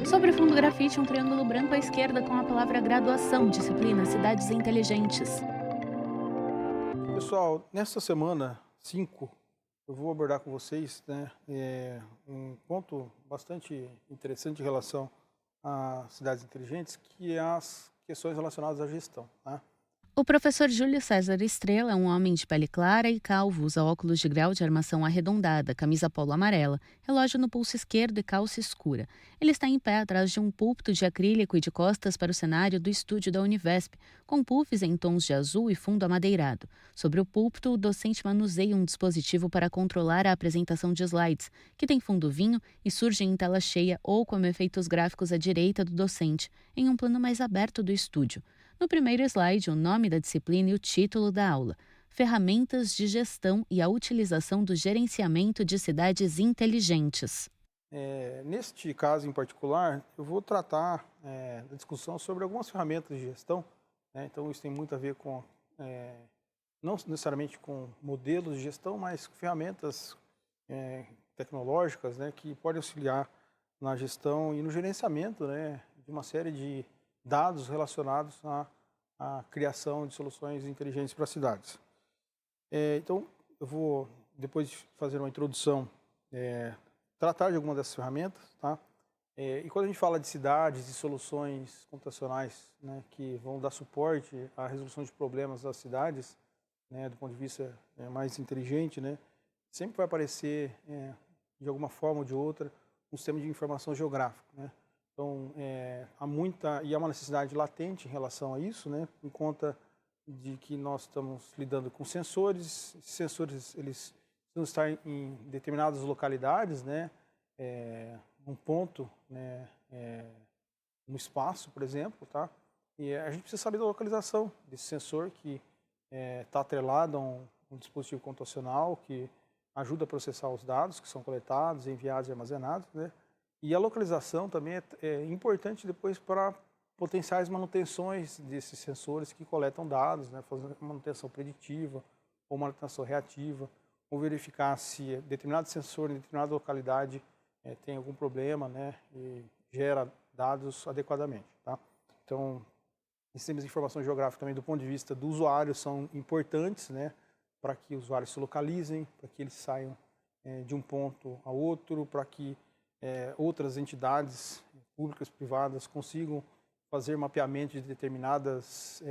Sobre fundo grafite, um triângulo branco à esquerda com a palavra graduação, disciplina Cidades Inteligentes. Pessoal, nesta semana 5, eu vou abordar com vocês, né, um ponto bastante interessante em relação às cidades inteligentes, que é as questões relacionadas à gestão, tá? O professor Júlio César Estrela é um homem de pele clara e calvo, usa óculos de grau de armação arredondada, camisa polo amarela, relógio no pulso esquerdo e calça escura. Ele está em pé atrás de um púlpito de acrílico e de costas para o cenário do estúdio da Univesp, com puffs em tons de azul e fundo amadeirado. Sobre o púlpito, o docente manuseia um dispositivo para controlar a apresentação de slides, que tem fundo vinho e surge em tela cheia ou como efeitos gráficos à direita do docente, em um plano mais aberto do estúdio. No primeiro slide, o nome da disciplina e o título da aula: Ferramentas de Gestão e a Utilização do Gerenciamento de Cidades Inteligentes. Neste caso em particular, eu vou tratar da discussão sobre algumas ferramentas de gestão, né? Então isso tem muito a ver com, não necessariamente com modelos de gestão, mas ferramentas tecnológicas, né, que podem auxiliar na gestão e no gerenciamento, né, de uma série de dados relacionados à criação de soluções inteligentes para cidades. Então, eu vou, depois de fazer uma introdução, tratar de alguma dessas ferramentas, tá? E quando a gente fala de cidades e soluções computacionais, né, que vão dar suporte à resolução de problemas das cidades, né, do ponto de vista mais inteligente, né, sempre vai aparecer, de alguma forma ou de outra, um sistema de informação geográfico, né? Então, há uma necessidade latente em relação a isso, né, por conta de que nós estamos lidando com sensores. Esses sensores, eles precisam estar em determinadas localidades, né, num ponto, né, no espaço, por exemplo, tá? E a gente precisa saber da localização desse sensor que está atrelado a um dispositivo computacional que ajuda a processar os dados que são coletados, enviados e armazenados, né? E a localização também é importante depois para potenciais manutenções desses sensores que coletam dados, né? Fazendo manutenção preditiva ou manutenção reativa, ou verificar se determinado sensor em determinada localidade tem algum problema, né? E gera dados adequadamente, tá? Então, sistemas de informação geográfica também do ponto de vista do usuário são importantes, né, para que os usuários se localizem, para que eles saiam de um ponto a outro, para que outras entidades públicas, privadas consigam fazer mapeamento de determinadas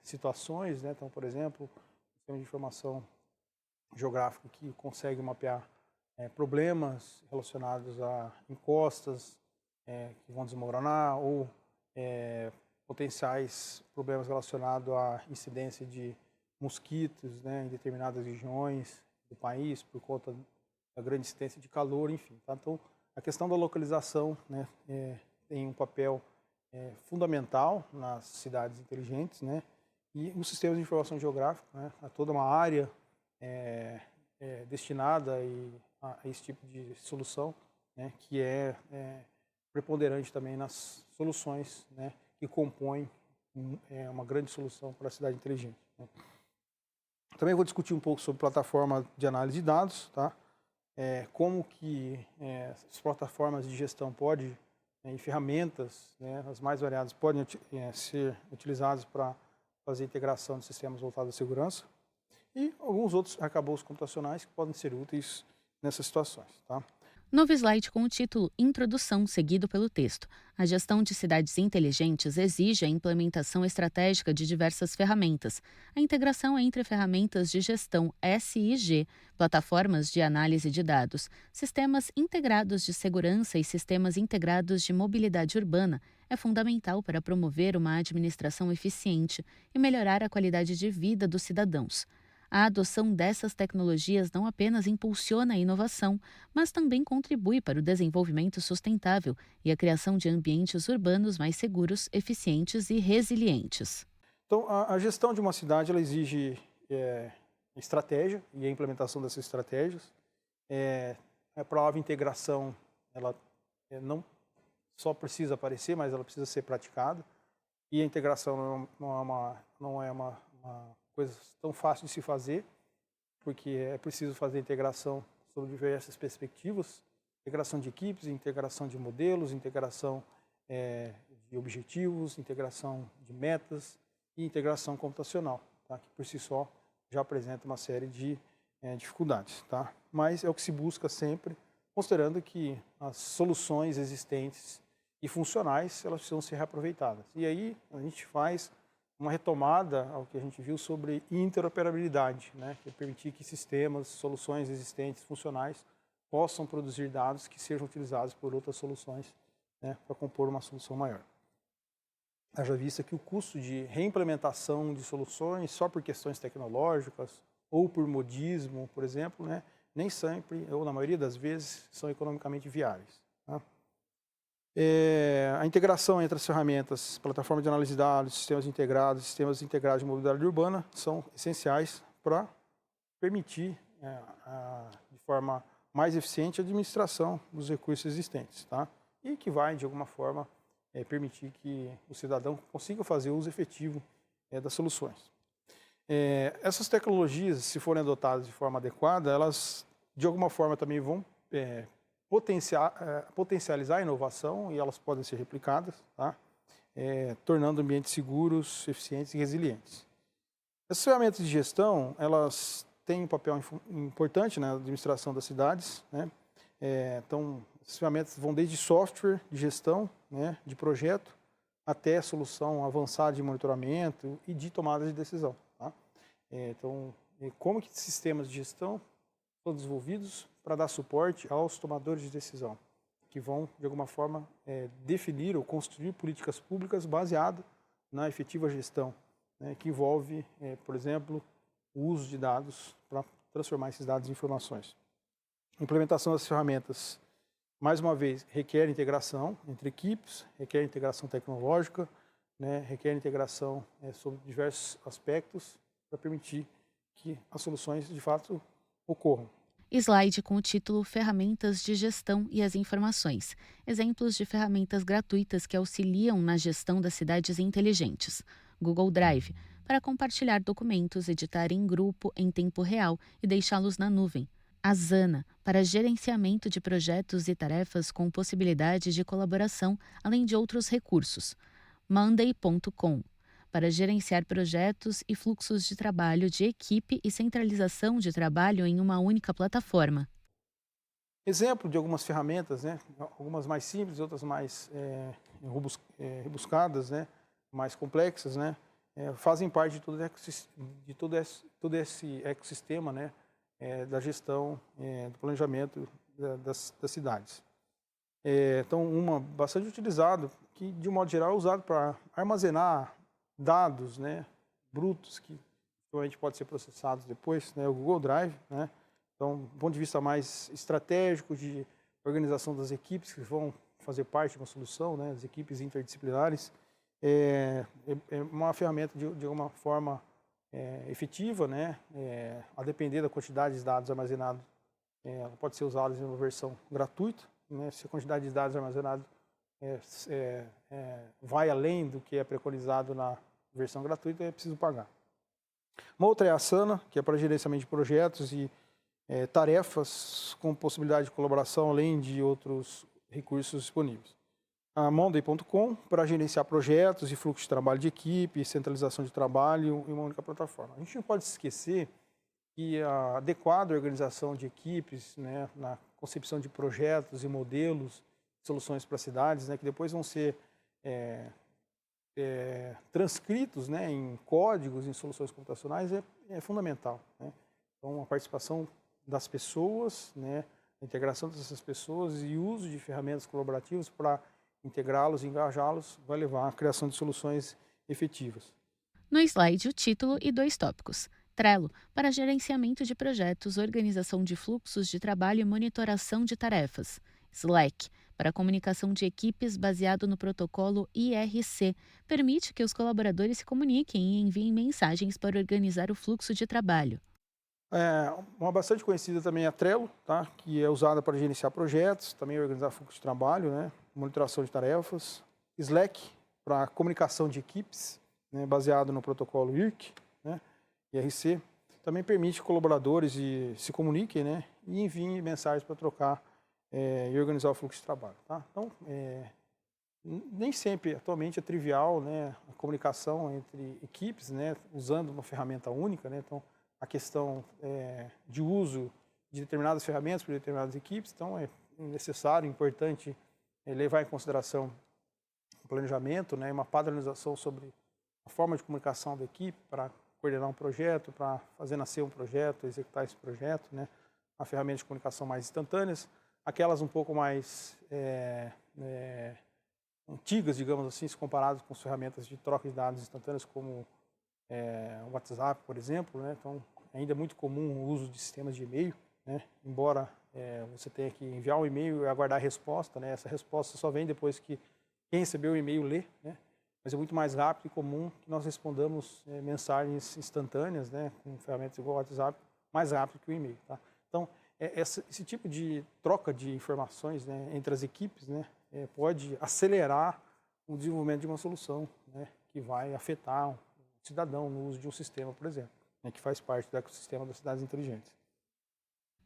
situações, né? Então, por exemplo, o sistema de informação geográfica que consegue mapear problemas relacionados a encostas que vão desmoronar ou potenciais problemas relacionados à incidência de mosquitos, né, em determinadas regiões do país por conta da grande incidência de calor, enfim, tá? Então, a questão da localização, né, tem um papel fundamental nas cidades inteligentes, né, e os sistemas de informação geográfica, né, há toda uma área destinada a esse tipo de solução, né, que é preponderante também nas soluções, né, que compõem uma grande solução para a cidade inteligente, né. Também vou discutir um pouco sobre plataforma de análise de dados, tá? Como que as plataformas de gestão podem, e ferramentas, né, as mais variadas, podem ser utilizadas para fazer integração de sistemas voltados à segurança e alguns outros arcabouços computacionais que podem ser úteis nessas situações, tá? Novo slide com o título Introdução, seguido pelo texto. A gestão de cidades inteligentes exige a implementação estratégica de diversas ferramentas. A integração entre ferramentas de gestão SIG, plataformas de análise de dados, sistemas integrados de segurança e sistemas integrados de mobilidade urbana é fundamental para promover uma administração eficiente e melhorar a qualidade de vida dos cidadãos. A adoção dessas tecnologias não apenas impulsiona a inovação, mas também contribui para o desenvolvimento sustentável e a criação de ambientes urbanos mais seguros, eficientes e resilientes. Então, a gestão de uma cidade, ela exige estratégia e a implementação dessas estratégias. A provável integração, ela não só precisa aparecer, mas ela precisa ser praticada. E a integração não é uma coisa tão fácil de se fazer, porque é preciso fazer a integração sob diversas perspectivas, integração de equipes, integração de modelos, integração de objetivos, integração de metas e integração computacional, tá? Que por si só já apresenta uma série de dificuldades, tá? Mas é o que se busca sempre, considerando que as soluções existentes e funcionais, elas precisam ser reaproveitadas. E aí a gente faz uma retomada ao que a gente viu sobre interoperabilidade, né? Que é permitir que sistemas, soluções existentes, funcionais, possam produzir dados que sejam utilizados por outras soluções, né, para compor uma solução maior. Haja vista que o custo de reimplementação de soluções só por questões tecnológicas ou por modismo, por exemplo, né, nem sempre, ou na maioria das vezes, são economicamente viáveis. Tá? A integração entre as ferramentas, plataforma de análise de dados, sistemas integrados de mobilidade urbana, são essenciais para permitir, de forma mais eficiente, a administração dos recursos existentes, tá? E que vai, de alguma forma, permitir que o cidadão consiga fazer uso efetivo das soluções. Essas tecnologias, se forem adotadas de forma adequada, elas, de alguma forma, também vão potencializar a inovação e elas podem ser replicadas, tá? Tornando ambientes seguros, eficientes e resilientes. Essas ferramentas de gestão, elas têm um papel importante na administração das cidades, né? Então, as ferramentas vão desde software de gestão, né, de projeto, até solução avançada de monitoramento e de tomada de decisão. Tá? Então, como que sistemas de gestão são desenvolvidos para dar suporte aos tomadores de decisão, que vão, de alguma forma, definir ou construir políticas públicas baseadas na efetiva gestão, né, que envolve, por exemplo, o uso de dados para transformar esses dados em informações. A implementação das ferramentas, mais uma vez, requer integração entre equipes, requer integração tecnológica, né, requer integração sobre diversos aspectos para permitir que as soluções, de fato, ocorram. Slide com o título Ferramentas de Gestão e as Informações. Exemplos de ferramentas gratuitas que auxiliam na gestão das cidades inteligentes. Google Drive, para compartilhar documentos, editar em grupo em tempo real e deixá-los na nuvem. Asana, para gerenciamento de projetos e tarefas com possibilidade de colaboração, além de outros recursos. Monday.com, para gerenciar projetos e fluxos de trabalho de equipe e centralização de trabalho em uma única plataforma. Exemplo de algumas ferramentas, né? Algumas mais simples, outras mais rebuscadas, né? Mais complexas, né? Fazem parte de todo esse ecossistema, né? Da gestão, do planejamento das cidades. Então, uma bastante utilizado, que de um modo geral é usado para armazenar dados, né, brutos que provavelmente podem ser processados depois, né, o Google Drive, né? Então, do ponto de vista mais estratégico de organização das equipes que vão fazer parte de uma solução, né, as equipes interdisciplinares, é uma ferramenta de alguma forma efetiva, né, a depender da quantidade de dados armazenados, ela pode ser usada em uma versão gratuita, né, se a quantidade de dados armazenados vai além do que é preconizado na versão gratuita, é preciso pagar. Uma outra é a Asana, que é para gerenciamento de projetos e tarefas com possibilidade de colaboração, além de outros recursos disponíveis. A Monday.com, para gerenciar projetos e fluxo de trabalho de equipe, centralização de trabalho em uma única plataforma. A gente não pode esquecer que a adequada organização de equipes, né, na concepção de projetos e modelos, soluções para cidades, né, que depois vão ser transcritos, né, em códigos, em soluções computacionais, é fundamental, né? Então, a participação das pessoas, né, a integração dessas pessoas e o uso de ferramentas colaborativas para integrá-los e engajá-los vai levar à criação de soluções efetivas. No slide, o título e 2 tópicos. Trello, para gerenciamento de projetos, organização de fluxos de trabalho e monitoração de tarefas. Slack, para comunicação de equipes baseado no protocolo IRC, permite que os colaboradores se comuniquem e enviem mensagens para organizar o fluxo de trabalho. Uma bastante conhecida também é a Trello, tá? Que é usada para gerenciar projetos, também organizar fluxo de trabalho, né? Monitoração de tarefas. Slack, para comunicação de equipes, né? Baseado no protocolo IRC, né? IRC, também permite que colaboradores se comuniquem, né? E enviem mensagens para trocar e organizar o fluxo de trabalho. Tá? Então, nem sempre, atualmente, é trivial, né, a comunicação entre equipes, né, usando uma ferramenta única. Né? Então, a questão de uso de determinadas ferramentas por determinadas equipes, então é necessário, importante levar em consideração o planejamento, né, uma padronização sobre a forma de comunicação da equipe para coordenar um projeto, para fazer nascer um projeto, executar esse projeto, né, a ferramenta de comunicação mais instantâneas, aquelas um pouco mais antigas, digamos assim, se comparadas com as ferramentas de troca de dados instantâneas como o WhatsApp, por exemplo, né? Então, ainda é muito comum o uso de sistemas de e-mail, né? Embora você tenha que enviar um e-mail e aguardar a resposta, né? Essa resposta só vem depois que quem recebeu o e-mail lê, né? Mas é muito mais rápido e comum que nós respondamos mensagens instantâneas, né? Com ferramentas igual o WhatsApp, mais rápido que o e-mail, tá? Então, esse tipo de troca de informações, né, entre as equipes, né, pode acelerar o desenvolvimento de uma solução, né, que vai afetar o cidadão no uso de um sistema, por exemplo, né, que faz parte do ecossistema das cidades inteligentes.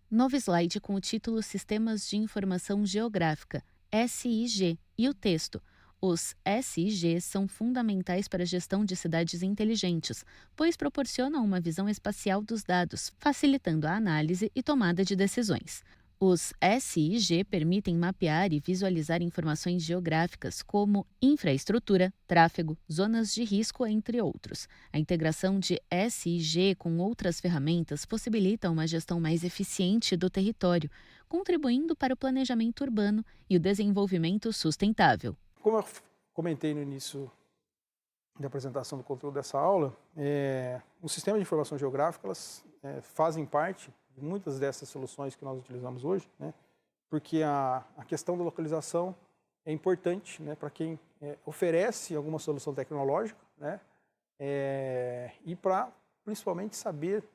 Novo slide com o título Sistemas de Informação Geográfica, SIG, e o texto. Os SIG são fundamentais para a gestão de cidades inteligentes, pois proporcionam uma visão espacial dos dados, facilitando a análise e tomada de decisões. Os SIG permitem mapear e visualizar informações geográficas como infraestrutura, tráfego, zonas de risco, entre outros. A integração de SIG com outras ferramentas possibilita uma gestão mais eficiente do território, contribuindo para o planejamento urbano e o desenvolvimento sustentável. Como eu comentei no início da apresentação do conteúdo dessa aula, os sistemas de informação geográfica elas, fazem parte de muitas dessas soluções que nós utilizamos hoje, né? Porque a questão da localização é importante, né, para quem oferece alguma solução tecnológica, né, e para principalmente saber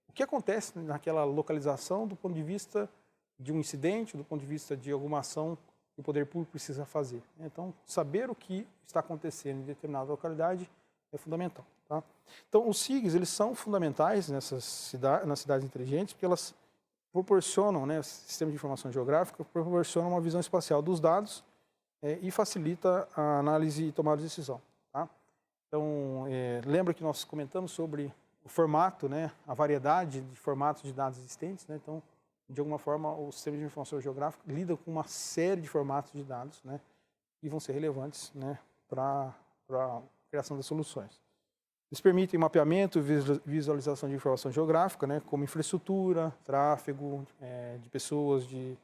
o que acontece naquela localização do ponto de vista de um incidente, do ponto de vista de alguma ação que o poder público precisa fazer. Então, saber o que está acontecendo em determinada localidade é fundamental. Tá? Então, os SIGs eles são fundamentais nas cidades inteligentes, porque elas proporcionam, né, o sistema de informação geográfica proporciona uma visão espacial dos dados e facilita a análise e tomada de decisão. Tá? Então, lembra que nós comentamos sobre o formato, né, a variedade de formatos de dados existentes, né? Então, de alguma forma, o sistema de informação geográfica lida com uma série de formatos de dados, né, que vão ser relevantes, né, para a criação das soluções. Eles permitem mapeamento e visualização de informação geográfica, né, como infraestrutura, tráfego de pessoas, de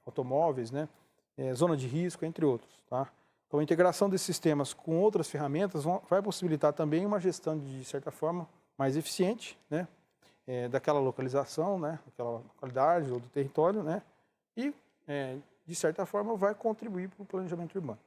automóveis, né, zona de risco, entre outros. Tá? Então, a integração desses sistemas com outras ferramentas vai possibilitar também uma gestão, de certa forma, mais eficiente, né, daquela localização, né, daquela localidade ou do território, né, e, de certa forma, vai contribuir para o planejamento urbano.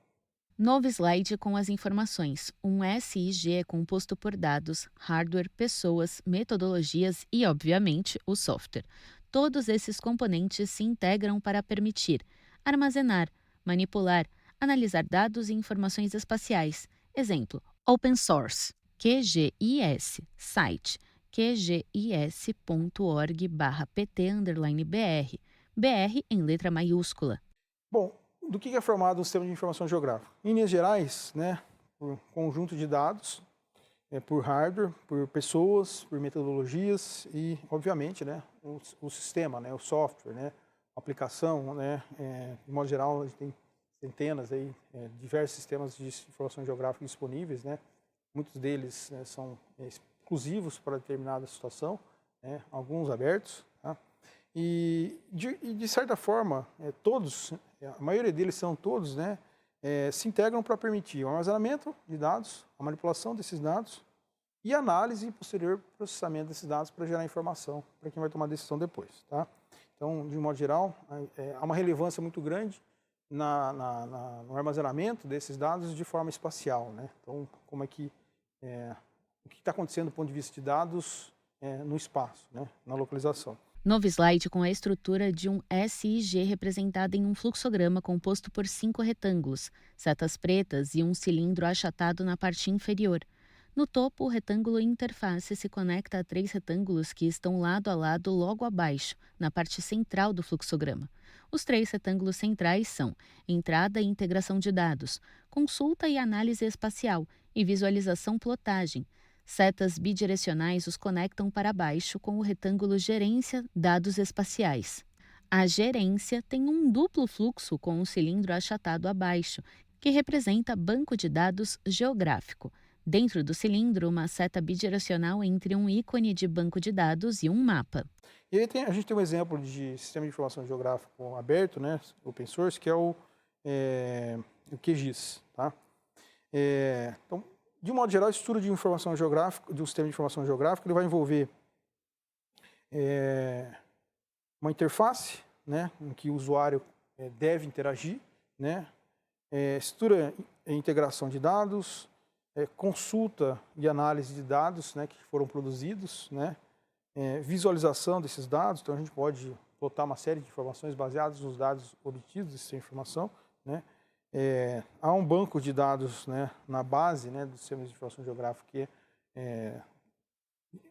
Novo slide com as informações. Um SIG é composto por dados, hardware, pessoas, metodologias e, obviamente, o software. Todos esses componentes se integram para permitir armazenar, manipular, analisar dados e informações espaciais. Exemplo: Open Source, QGIS, site, qgis.org/pt_br, BR em letra maiúscula. Bom, do que é formado um sistema de informação geográfica? Em linhas gerais, né, por conjunto de dados, por hardware, por pessoas, por metodologias e, obviamente, né, o sistema, né, o software, né, a aplicação, né, de modo geral, a gente tem centenas, aí, diversos sistemas de informação geográfica disponíveis, né, muitos deles são exclusivos para determinada situação, né, alguns abertos, tá? E de certa forma, todos, a maioria deles são todos, né, se integram para permitir o armazenamento de dados, a manipulação desses dados e análise e posterior processamento desses dados para gerar informação para quem vai tomar decisão depois. Tá? Então, de um modo geral, há uma relevância muito grande no armazenamento desses dados de forma espacial. Né? Então, como é que, o que está acontecendo do ponto de vista de dados no espaço, né, na localização. Novo slide com a estrutura de um SIG representada em um fluxograma composto por 5 retângulos, setas pretas e um cilindro achatado na parte inferior. No topo, o retângulo interface se conecta a 3 retângulos que estão lado a lado logo abaixo, na parte central do fluxograma. Os 3 retângulos centrais são entrada e integração de dados, consulta e análise espacial e visualização plotagem. Setas bidirecionais os conectam para baixo com o retângulo gerência dados espaciais. A gerência tem um duplo fluxo com um cilindro achatado abaixo, que representa banco de dados geográfico. Dentro do cilindro, uma seta bidirecional entre um ícone de banco de dados e um mapa. E aí a gente tem um exemplo de sistema de informação geográfico aberto, né, open source, que é o QGIS. Tá? Então, de um modo geral, o estudo de informação geográfica, de um sistema de informação geográfica, ele vai envolver uma interface, né, em que o usuário deve interagir, né, estrutura e integração de dados, consulta e análise de dados, né, que foram produzidos, né, visualização desses dados. Então a gente pode botar uma série de informações baseadas nos dados obtidos dessa informação, né. Há um banco de dados, né, na base, né, dos sistemas de informação geográfica que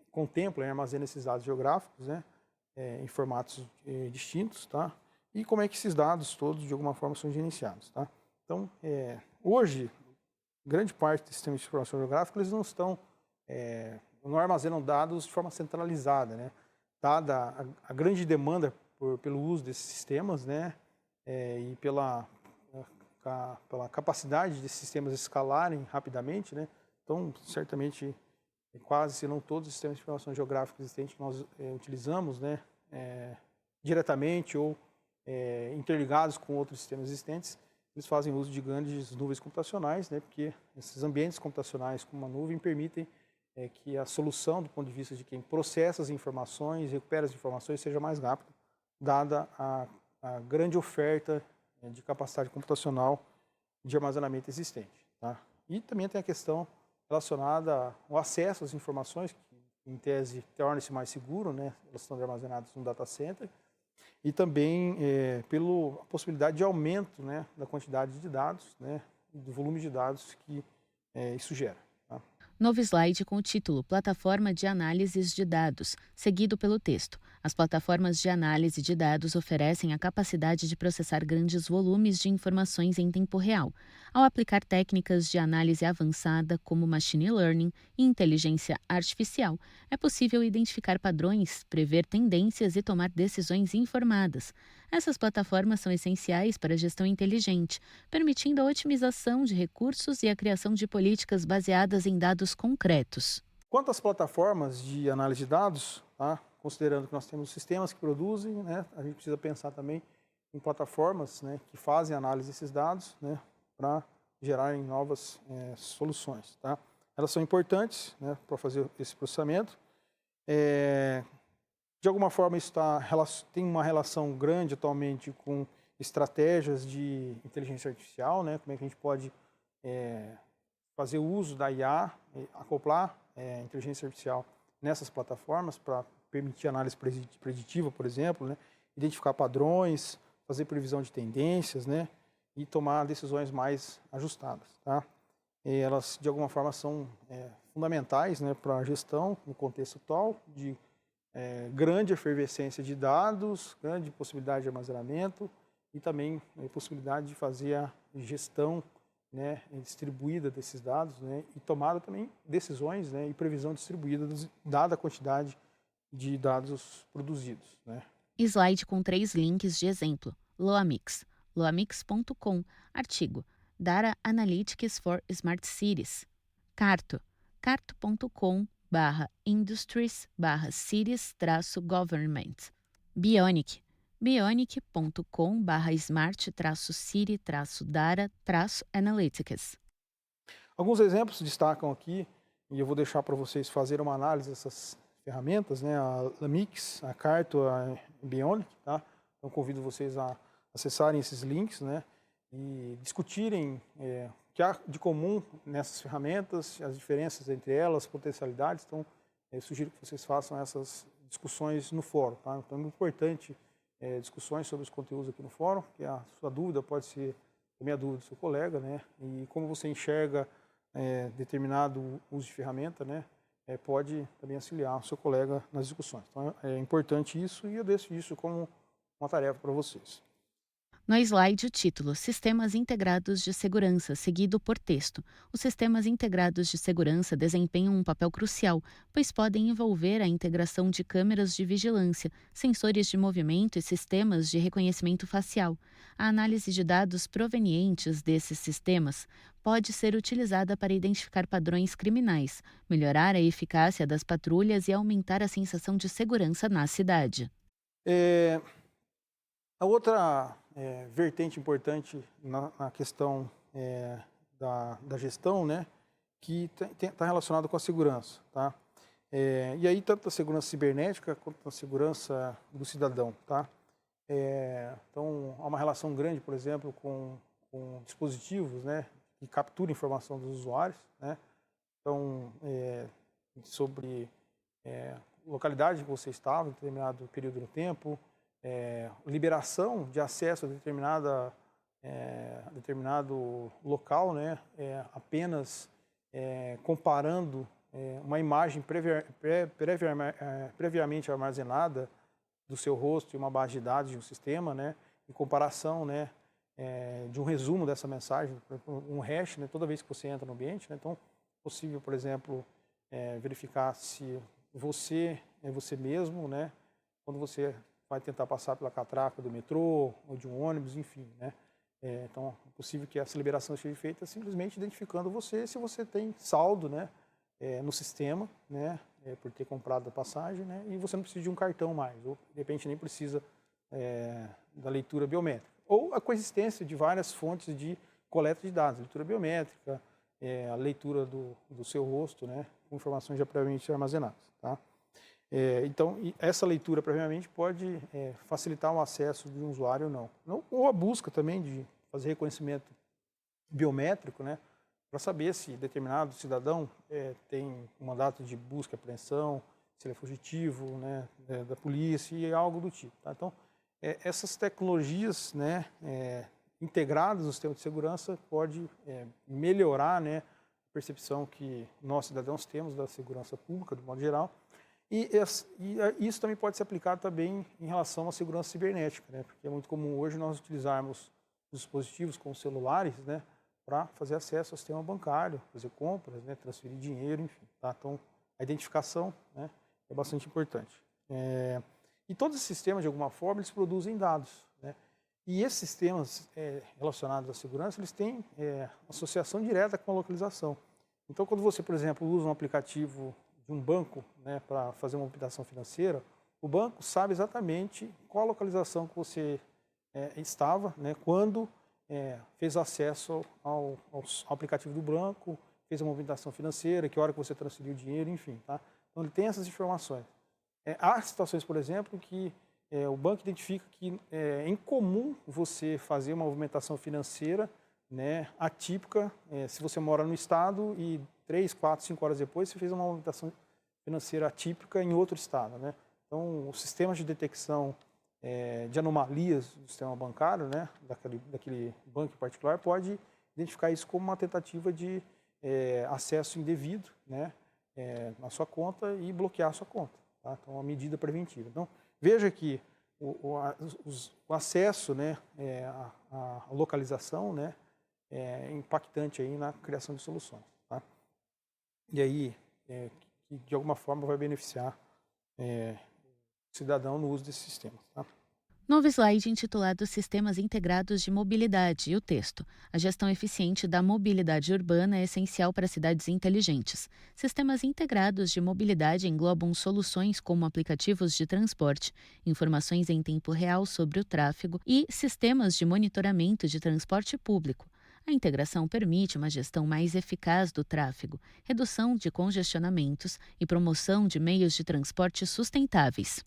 contempla e armazena esses dados geográficos, né, em formatos distintos, tá? E como é que esses dados todos, de alguma forma, são gerenciados, tá? Então, hoje, grande parte dos sistemas de informação geográfica, eles não armazenam dados de forma centralizada, né? Dada a grande demanda pelo uso desses sistemas, né? E pela capacidade desses sistemas escalarem rapidamente, né? Então, certamente, quase, se não todos os sistemas de informação geográfica existentes que nós utilizamos, né? Diretamente ou interligados com outros sistemas existentes, eles fazem uso de grandes nuvens computacionais, né, porque esses ambientes computacionais como uma nuvem permitem que a solução, do ponto de vista de quem processa as informações, recupera as informações, seja mais rápida, dada a grande oferta de capacidade computacional de armazenamento existente. Tá? E também tem a questão relacionada ao acesso às informações, que em tese torna-se mais seguro, né, elas estão armazenadas no data center, e também pela possibilidade de aumento, né, da quantidade de dados, né, do volume de dados que isso gera. Tá? Novo slide com o título Plataforma de Análises de Dados, seguido pelo texto. As plataformas de análise de dados oferecem a capacidade de processar grandes volumes de informações em tempo real. Ao aplicar técnicas de análise avançada, como machine learning e inteligência artificial, é possível identificar padrões, prever tendências e tomar decisões informadas. Essas plataformas são essenciais para a gestão inteligente, permitindo a otimização de recursos e a criação de políticas baseadas em dados concretos. Quanto às plataformas de análise de dados, tá? Considerando que nós temos sistemas que produzem, né, a gente precisa pensar também em plataformas, né, que fazem análise desses dados, né, para gerarem novas soluções. Tá? Elas são importantes, né, para fazer esse processamento. De alguma forma, isso tem uma relação grande atualmente com estratégias de inteligência artificial, né, como é que a gente pode fazer uso da IA, acoplar inteligência artificial nessas plataformas para permitir análise preditiva, por exemplo, né? Identificar padrões, fazer previsão de tendências, né? E tomar decisões mais ajustadas. Tá? Elas, de alguma forma, são fundamentais, né, para a gestão no contexto atual de grande efervescência de dados, grande possibilidade de armazenamento e também possibilidade de fazer a gestão, né, distribuída desses dados, né, e tomada também decisões, né, e previsão distribuída dada a quantidade de dados produzidos. Né. Slide com 3 links de exemplo. Loamix, loamix.com, artigo Data Analytics for Smart Cities. Carto, carto.com/industries/cities-government. Bionic, bionic.com/smart-city-data-analytics. Alguns exemplos destacam aqui, e eu vou deixar para vocês fazerem uma análise dessas ferramentas, né, a Lamix, a Carto, a Bionic, tá? Então convido vocês a acessarem esses links, né, e discutirem o que há de comum nessas ferramentas, as diferenças entre elas, potencialidades. Então, eu sugiro que vocês façam essas discussões no fórum, tá? Então é muito importante discussões sobre os conteúdos aqui no fórum, que a sua dúvida pode ser também a dúvida do seu colega, né, e como você enxerga determinado uso de ferramenta, né, pode também auxiliar o seu colega nas discussões. Então, é importante isso e eu deixo isso como uma tarefa para vocês. No slide, o título Sistemas Integrados de Segurança, seguido por texto. Os sistemas integrados de segurança desempenham um papel crucial, pois podem envolver a integração de câmeras de vigilância, sensores de movimento e sistemas de reconhecimento facial. A análise de dados provenientes desses sistemas pode ser utilizada para identificar padrões criminais, melhorar a eficácia das patrulhas e aumentar a sensação de segurança na cidade. É, a outra vertente importante na questão da gestão, né, que está relacionado com a segurança, tá? E aí tanto a segurança cibernética quanto a segurança do cidadão, tá? Então há uma relação grande, por exemplo, com dispositivos, né, que capturam informação dos usuários, né? Então sobre localidade que você estava em determinado período do tempo, liberação de acesso a determinado local, né, apenas comparando uma imagem previamente armazenada do seu rosto e uma base de dados de um sistema, né, em comparação, né, de um resumo dessa mensagem, um hash, né, toda vez que você entra no ambiente. Né, então, é possível, por exemplo, verificar se você é você mesmo, né, quando você vai tentar passar pela catraca do metrô ou de um ônibus, enfim, né? Então, é possível que essa liberação seja feita simplesmente identificando você, se você tem saldo, né, no sistema, né, por ter comprado a passagem, né, e você não precisa de um cartão mais, ou de repente nem precisa da leitura biométrica. Ou a coexistência de várias fontes de coleta de dados, leitura biométrica, a leitura do seu rosto, né, com informações já previamente armazenadas, tá? Então, essa leitura previamente pode facilitar o acesso de um usuário ou não. Ou a busca também de fazer reconhecimento biométrico, né, para saber se determinado cidadão tem um mandato de busca e apreensão, se ele é fugitivo, né, da polícia e algo do tipo. Tá? Então, essas tecnologias, né, integradas no sistema de segurança pode melhorar, né, a percepção que nós cidadãos temos da segurança pública, do modo geral. E isso também pode ser aplicado também em relação à segurança cibernética, né? Porque é muito comum hoje nós utilizarmos dispositivos como celulares, né, para fazer acesso ao sistema bancário, fazer compras, né, transferir dinheiro, enfim. Tá? Então, a identificação, né, é bastante importante. E todos esses sistemas, de alguma forma, eles produzem dados. Né? E esses sistemas relacionados à segurança, eles têm associação direta com a localização. Então, quando você, por exemplo, usa um aplicativo de um banco, né, para fazer uma movimentação financeira, o banco sabe exatamente qual a localização que você estava, né, quando fez acesso ao aplicativo do banco, fez a movimentação financeira, que hora que você transferiu o dinheiro, enfim. Tá? Então ele tem essas informações. Há situações, por exemplo, que o banco identifica que é incomum você fazer uma movimentação financeira, né, atípica, se você mora no estado e 3, 4, 5 horas depois você fez uma movimentação financeira atípica em outro estado. Né? Então, os sistemas de detecção de anomalias do sistema bancário, né, daquele banco em particular, pode identificar isso como uma tentativa de acesso indevido, né, na sua conta e bloquear a sua conta. Tá? Então, uma medida preventiva. Então, veja que o acesso, né, a localização, né, é impactante aí na criação de soluções. Tá? E aí, que de alguma forma vai beneficiar o cidadão no uso desses sistemas. Tá? Novo slide intitulado Sistemas Integrados de Mobilidade e o texto. A gestão eficiente da mobilidade urbana é essencial para cidades inteligentes. Sistemas integrados de mobilidade englobam soluções como aplicativos de transporte, informações em tempo real sobre o tráfego e sistemas de monitoramento de transporte público. A integração permite uma gestão mais eficaz do tráfego, redução de congestionamentos e promoção de meios de transporte sustentáveis.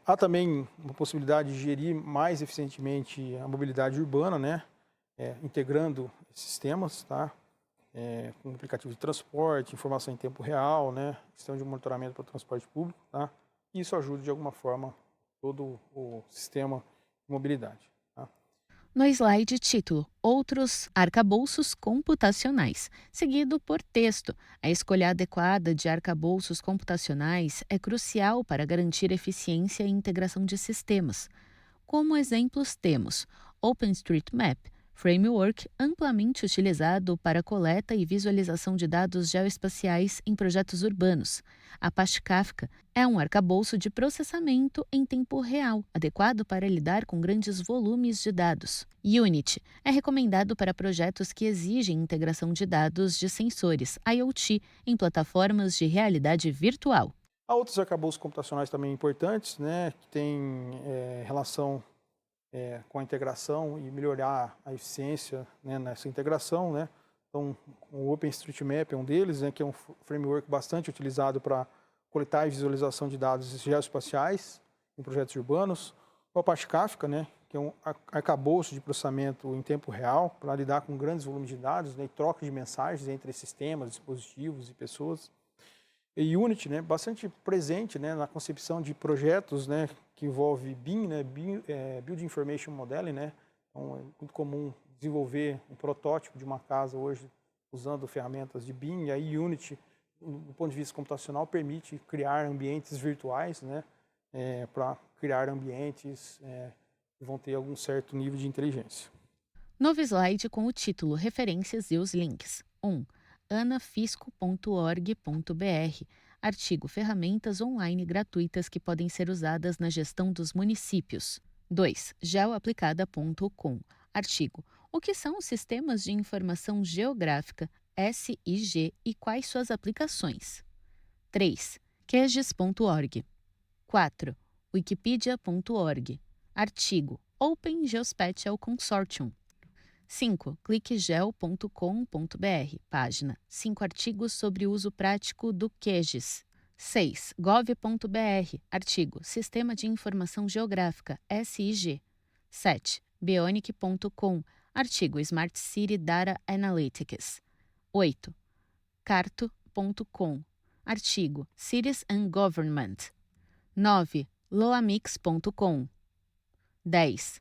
Há também uma possibilidade de gerir mais eficientemente a mobilidade urbana, né? Integrando esses sistemas, tá? Com aplicativo de transporte, informação em tempo real, né? Sistema de monitoramento para o transporte público. Tá? E isso ajuda de alguma forma todo o sistema de mobilidade. Tá? No slide, título: Outros arcabouços computacionais, seguido por texto. A escolha adequada de arcabouços computacionais é crucial para garantir eficiência e integração de sistemas. Como exemplos, temos OpenStreetMap, framework amplamente utilizado para coleta e visualização de dados geoespaciais em projetos urbanos. Apache Kafka é um arcabouço de processamento em tempo real, adequado para lidar com grandes volumes de dados. Unity é recomendado para projetos que exigem integração de dados de sensores IoT em plataformas de realidade virtual. Há outros arcabouços computacionais também importantes, né, que têm relação com a integração e melhorar a eficiência, né, nessa integração, né. Então, o OpenStreetMap é um deles, né, que é um framework bastante utilizado para coletar e visualização de dados geoespaciais em projetos urbanos. O Apache Kafka, né, que é um arcabouço de processamento em tempo real para lidar com grandes volumes de dados, né, e troca de mensagens entre sistemas, dispositivos e pessoas. E Unity, né, bastante presente, né, na concepção de projetos, né, que envolve BIM, né, Build Information Modeling, né. Então, é muito comum desenvolver um protótipo de uma casa hoje usando ferramentas de BIM, e aí Unity, do ponto de vista computacional, permite criar ambientes virtuais, né, para criar ambientes que vão ter algum certo nível de inteligência. Novo slide com o título: Referências e os links. 1. anafisco.org.br. Artigo: Ferramentas online gratuitas que podem ser usadas na gestão dos municípios. 2. geoaplicada.com. Artigo: O que são os sistemas de informação geográfica, SIG, e quais suas aplicações? 3. QGIS.org. 4. wikipedia.org. Artigo: Open Geospatial Consortium. 5. cliquegel.com.br. Página: 5 artigos sobre o uso prático do QGIS. 6. gov.br. Artigo: Sistema de Informação Geográfica, SIG. 7. bionic.com. Artigo: Smart City Data Analytics. 8. carto.com. Artigo: Cities and Government. 9. loamix.com. 10.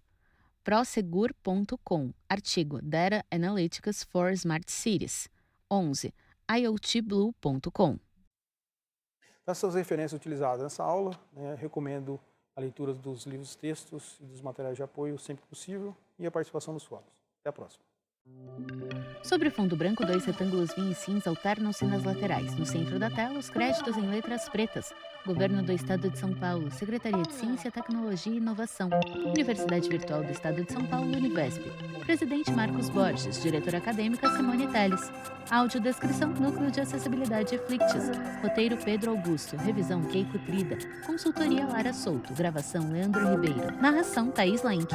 prosegur.com. Artigo: Data Analytics for Smart Cities. 11. iotblue.com. Essas referências utilizadas nessa aula, né, recomendo a leitura dos livros, textos e dos materiais de apoio sempre que possível e a participação dos fóruns. Até a próxima. Sobre o fundo branco, 2 retângulos vinho e cinza alternam-se nas laterais. No centro da tela, os créditos em letras pretas. Governo do Estado de São Paulo, Secretaria de Ciência, Tecnologia e Inovação. Universidade Virtual do Estado de São Paulo, Univesp. Presidente Marcos Borges, diretora acadêmica Simone Telles. Audiodescrição, Núcleo de Acessibilidade Flicts. Roteiro Pedro Augusto, revisão Keiko Trida. Consultoria Lara Souto, gravação Leandro Ribeiro. Narração Thaís Laink.